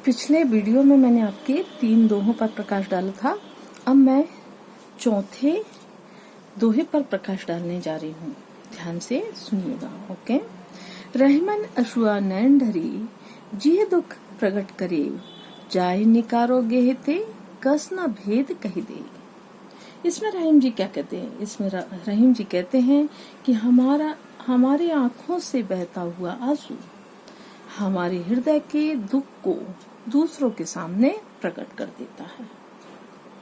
पिछले वीडियो में मैंने आपके 3 दोहों पर प्रकाश डाला था। अब मैं चौथे दोहे पर प्रकाश डालने जा रही हूँ। ध्यान से सुनिएगा। ओके। रहमन अशुआ नैन ढरी जिह दुख प्रकट करे, जाय निकारो गेहते कस न भेद कही दे। इसमें रहीम जी क्या कहते हैं? इसमें रहीम जी कहते हैं कि हमारी आंखों से बहता हुआ आंसू हमारे हृदय के दुख को दूसरों के सामने प्रकट कर देता है।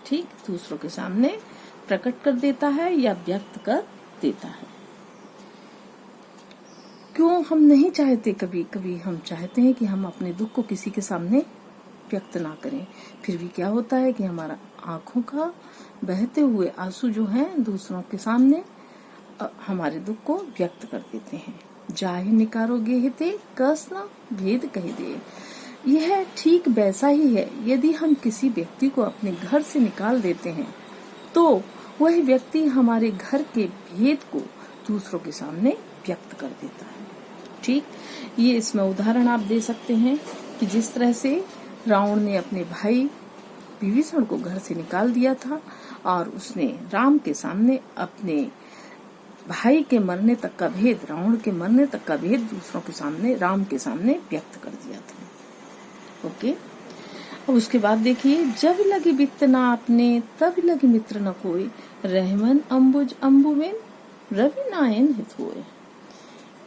ठीक, दूसरों के सामने प्रकट कर देता है या व्यक्त कर देता है। क्यों हम नहीं चाहते, कभी कभी हम चाहते हैं कि हम अपने दुख को किसी के सामने व्यक्त ना करें, फिर भी क्या होता है कि हमारा आंखों का बहते हुए आंसू जो हैं दूसरों के सामने हमारे दुख को व्यक्त कर देते हैं। जाहे निकारो गेहते कस न भेद कही दे। यह ठीक वैसा ही है, यदि हम किसी व्यक्ति को अपने घर से निकाल देते हैं तो वह व्यक्ति हमारे घर के भेद को दूसरों के सामने व्यक्त कर देता है। ठीक, ये इसमें उदाहरण आप दे सकते हैं कि जिस तरह से रावण ने अपने भाई विभीषण को घर से निकाल दिया था और उसने राम के सामने अपने भाई के मरने तक का भेद, रावण के मरने तक का भेद दूसरों के सामने, राम के सामने व्यक्त कर दिया था। ओके। अब उसके बाद देखिए, जब लगी बित्त ना आपने तब लगी मित्र न कोई, रहमन अम्बुज अम्बुवेन रवि नायन हित होए।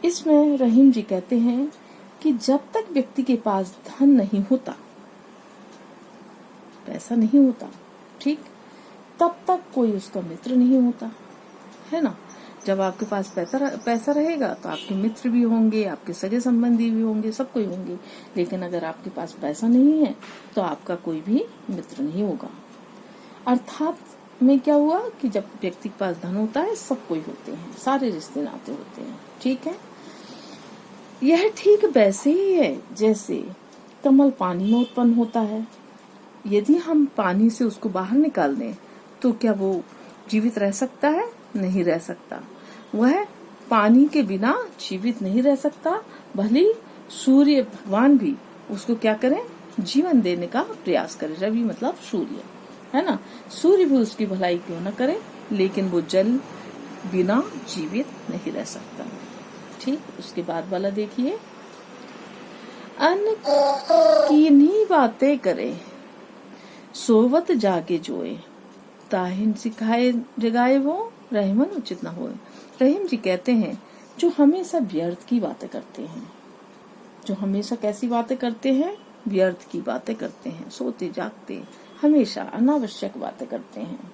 इसमें रहीम जी कहते हैं कि जब तक व्यक्ति के पास धन नहीं होता, पैसा नहीं होता, ठीक, तब तक कोई उसका मित्र नहीं होता है ना। जब आपके पास पैसा रहेगा तो आपके मित्र भी होंगे, आपके सगे संबंधी भी होंगे, सब कोई होंगे। लेकिन अगर आपके पास पैसा नहीं है तो आपका कोई भी मित्र नहीं होगा। अर्थात में क्या हुआ कि जब व्यक्ति के पास धन होता है सब कोई होते हैं, सारे रिश्ते नाते होते हैं। ठीक है, यह ठीक वैसे ही है जैसे कमल पानी में उत्पन्न होता है। यदि हम पानी से उसको बाहर निकाल दें तो क्या वो जीवित रह सकता है? नहीं रह सकता। वह पानी के बिना जीवित नहीं रह सकता। भले सूर्य भगवान भी उसको क्या करें, जीवन देने का प्रयास करे। रवि मतलब सूर्य है ना। सूर्य भी उसकी भलाई क्यों न करे, लेकिन वो जल बिना जीवित नहीं रह सकता। ठीक, उसके बाद वाला देखिए, अन्न किन्हीं बातें करे सोवत जागे जोए, ताहिन सिखाए जगाए वो रहमन उचित न होए। रहीम जी कहते हैं जो हमेशा व्यर्थ की बातें करते हैं, जो हमेशा कैसी बातें करते हैं, व्यर्थ की बातें करते हैं, सोते जागते हमेशा अनावश्यक बातें करते हैं,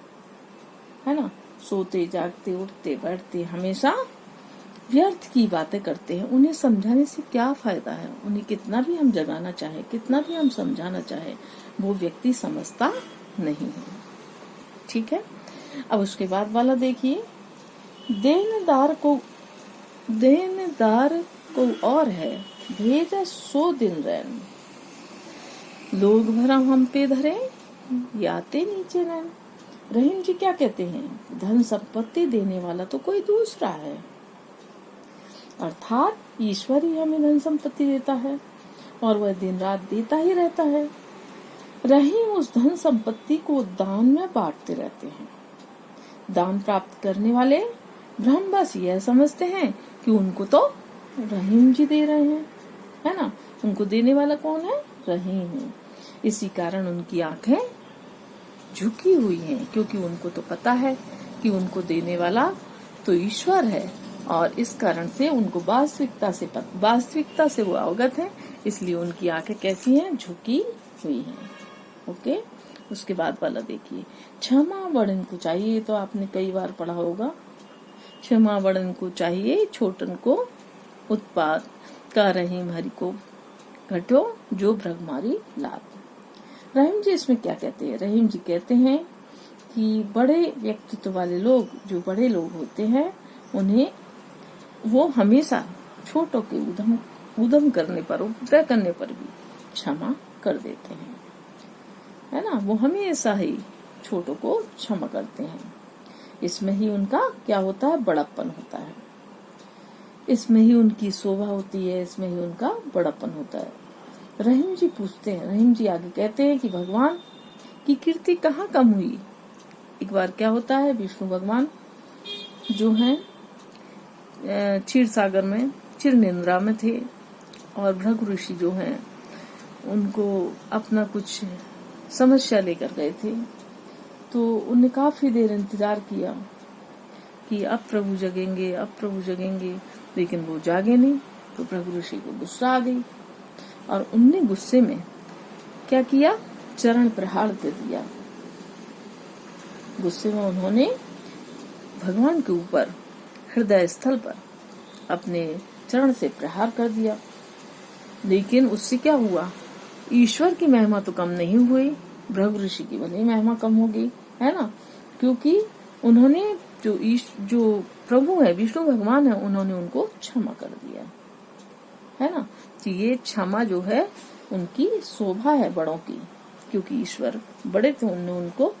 है ना। सोते जागते उठते बैठते हमेशा व्यर्थ की बातें करते हैं। उन्हें समझाने से क्या फायदा है? उन्हें कितना भी हम जगाना चाहे, कितना भी हम समझाना चाहे, वो व्यक्ति समझता नहीं है। ठीक है। अब उसके बाद वाला देखिए, देनदार को और है भेजा 100 दिन रैन, लोग भरम हम पे धरे याते नीचे रैन। रहीम जी क्या कहते हैं? धन संपत्ति देने वाला तो कोई दूसरा है, अर्थात ईश्वर ही हमें धन संपत्ति देता है और वह दिन रात देता ही रहता है। रहीम उस धन संपत्ति को दान में बांटते रहते हैं। दान प्राप्त करने वाले ब्रह्मवासी यह समझते हैं कि उनको तो रहीम जी दे रहे हैं, है ना। उनको देने वाला कौन है? रहीम है। इसी कारण उनकी आंखें झुकी हुई हैं, क्योंकि उनको तो पता है कि उनको देने वाला तो ईश्वर है और इस कारण से उनको वास्तविकता से वो अवगत है, इसलिए उनकी आंखें कैसी हैं? झुकी हुई हैं। ओके। उसके बाद वाला देखिए, क्षमा बड़न को चाहिए, तो आपने कई बार पढ़ा होगा, क्षमा बड़न को चाहिए छोटन को उत्पाद का रहीम हरि को घटो जो भ्रगमारी लात। रहीम जी इसमें क्या कहते हैं? रहीम जी कहते हैं कि बड़े व्यक्तित्व वाले लोग, जो बड़े लोग होते हैं, उन्हें वो हमेशा छोटों के उदम करने पर, उपद्रव करने पर भी क्षमा कर देते हैं, है ना। वो हमेशा ही छोटों को क्षमा करते हैं। इसमें ही उनका क्या होता है? बड़प्पन होता है। इसमें ही उनकी शोभा होती है, इसमें ही उनका बड़प्पन होता है। रहीम जी पूछते हैं, रहीम जी आगे कहते हैं कि भगवान की कीर्ति कहाँ कम हुई। एक बार क्या होता है, विष्णु भगवान जो हैं क्षीर सागर में चिर निद्रा में थे और भृगु ऋषि जो हैं उनको अपना कुछ समस्या लेकर गए थे। तो उन्हें काफी देर इंतजार किया कि अब प्रभु जगेंगे, अब प्रभु जगेंगे, लेकिन वो जागे नहीं। तो भृगु ऋषि को गुस्सा आ गई और उनने गुस्से में क्या किया, चरण प्रहार दे दिया। गुस्से में उन्होंने भगवान के ऊपर हृदय स्थल पर अपने चरण से प्रहार कर दिया। लेकिन उससे क्या हुआ, ईश्वर की महिमा तो कम नहीं हुई, भृगु ऋषि की भले महिमा कम हो गई, है ना। क्योंकि उन्होंने जो प्रभु है, विष्णु भगवान है, उन्होंने उनको क्षमा कर दिया, है ना। तो ये क्षमा जो है उनकी शोभा है बड़ों की, क्योंकि ईश्वर बड़े थे, उन्होंने उनको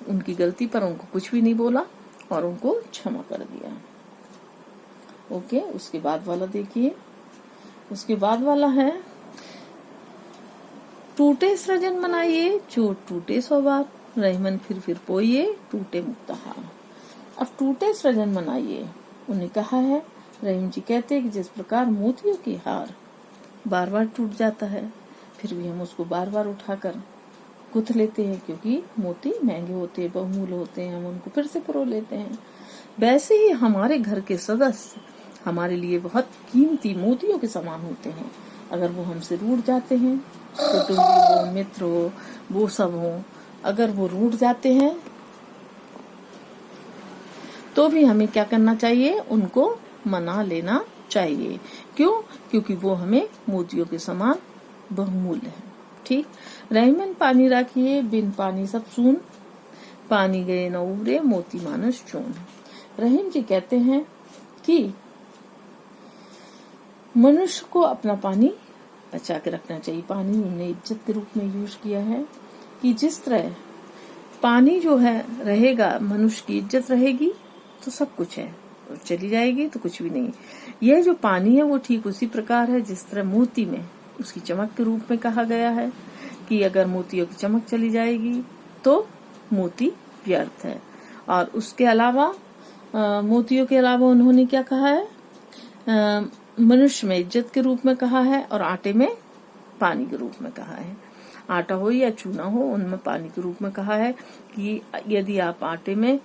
उनकी गलती पर उनको कुछ भी नहीं बोला और उनको क्षमा कर दिया। ओके, उसके बाद वाला देखिए, उसके बाद वाला है टूटे सृजन मनाइए, चोट टूटे स्वभाव, रहीमन फिर पोइए, टूटे मुक्तहार। अब टूटे सृजन मनाइए, उन्हें कहा है, रहीम जी कहते हैं कि जिस प्रकार मोतियों की हार बार बार टूट जाता है, फिर भी हम उसको बार बार उठाकर गुथ लेते हैं, क्योंकि मोती महंगे होते हैं, बहुमूल्य होते हैं, हम उनको फिर से परो लेते हैं। वैसे ही हमारे घर के सदस्य हमारे लिए बहुत कीमती मोतियों के समान होते हैं। अगर वो हमसे रूठ जाते हैं, कुटुंब हो, मित्र हो, वो सब हो, अगर वो रूठ जाते हैं तो भी हमें क्या करना चाहिए, उनको मना लेना चाहिए। क्यों? क्योंकि वो हमें मोतियों के समान बहुमूल्य है। ठीक, रहीमन पानी राखिए, बिन पानी सब सून, पानी गए न उबरे, मोती मानस चून। रहीम जी कहते हैं कि मनुष्य को अपना पानी बचा के रखना चाहिए। पानी उन्होंने इज्जत के रूप में यूज किया है कि जिस तरह पानी जो है रहेगा, मनुष्य की इज्जत रहेगी तो सब कुछ है, और चली जाएगी तो कुछ भी नहीं। यह जो पानी है वो ठीक उसी प्रकार है जिस तरह मोती में उसकी चमक के रूप में कहा गया है कि अगर मोतियों की चमक चली जाएगी तो मोती व्यर्थ है। और उसके अलावा मोतियों के अलावा उन्होंने क्या कहा है, मनुष्य में इज्जत के रूप में कहा है और आटे में पानी के रूप में कहा है। आटा हो या चूना हो, उनमें पानी के रूप में कहा है कि यदि आप आटे में